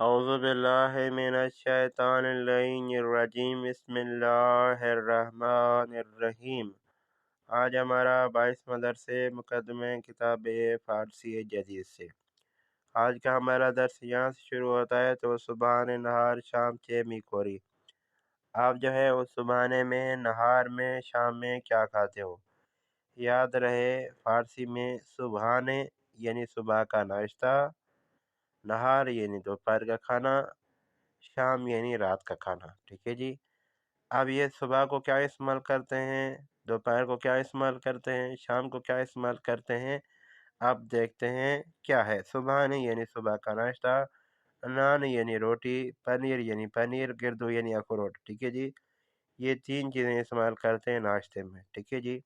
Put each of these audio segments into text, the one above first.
اعوذ باللہ من الشیطان اللعین الرجیم بسم اللہ الرحمن الرحیم۔ آج ہمارا 22واں درس مقدمہ کتاب فارسی جدید سے۔ آج کا ہمارا درس یہاں سے شروع ہوتا ہے تو صبح نہار شام چیمی کوری۔ آپ جو ہے اس صبح میں نہار میں شام میں کیا کھاتے ہو؟ یاد رہے فارسی میں صبحانے یعنی صبح کا ناشتہ، نہار یعنی دوپہر کا کھانا، شام یعنی رات کا کھانا، ٹھیک ہے جی۔ اب یہ صبح کو کیا استعمال کرتے ہیں، دوپہر کو کیا استعمال کرتے ہیں، شام کو کیا استعمال کرتے ہیں، اب دیکھتے ہیں کیا ہے۔ صبح یعنی صبح کا ناشتہ، نان یعنی روٹی، پنیر یعنی پنیر، گردو یعنی اخروٹ، ٹھیک ہے جی۔ یہ تین چیزیں استعمال کرتے ہیں ناشتے میں، ٹھیک ہے جی۔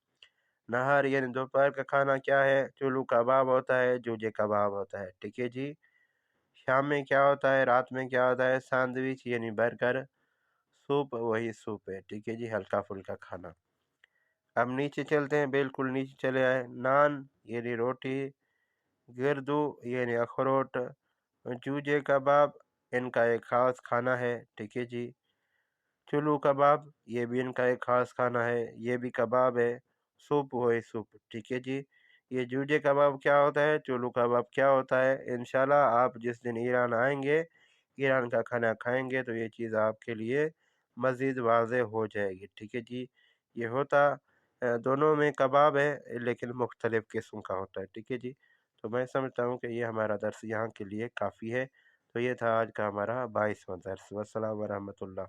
نہار یعنی دوپہر کا کھانا کیا ہے؟ چولو کباب ہوتا ہے، جوجے کباب ہوتا ہے، ٹھیک ہے جی۔ شام میں کیا ہوتا ہے، رات میں کیا ہوتا ہے؟ سینڈوچ یعنی برگر، سوپ وہی سوپ ہے، ٹھیک ہے جی، ہلکا پھلکا کھانا۔ اب نیچے چلتے ہیں، بالکل نیچے چلے آئے۔ نان یعنی روٹی، گردو یعنی اخروٹ، جوجے کباب ان کا ایک خاص کھانا ہے، ٹھیک ہے جی۔ چلو کباب یہ بھی ان کا ایک خاص کھانا ہے، یہ بھی کباب ہے، سوپ وہی سوپ، ٹھیک ہے جی۔ یہ جوجے کباب کیا ہوتا ہے، چولو کباب کیا ہوتا ہے؟ انشاءاللہ آپ جس دن ایران آئیں گے، ایران کا کھانا کھائیں گے تو یہ چیز آپ کے لیے مزید واضح ہو جائے گی، ٹھیک ہے جی۔ یہ ہوتا دونوں میں کباب ہے لیکن مختلف قسم کا ہوتا ہے، ٹھیک ہے جی۔ تو میں سمجھتا ہوں کہ یہ ہمارا درس یہاں کے لیے کافی ہے۔ تو یہ تھا آج کا ہمارا 22واں درس۔ والسلام ورحمۃ اللہ۔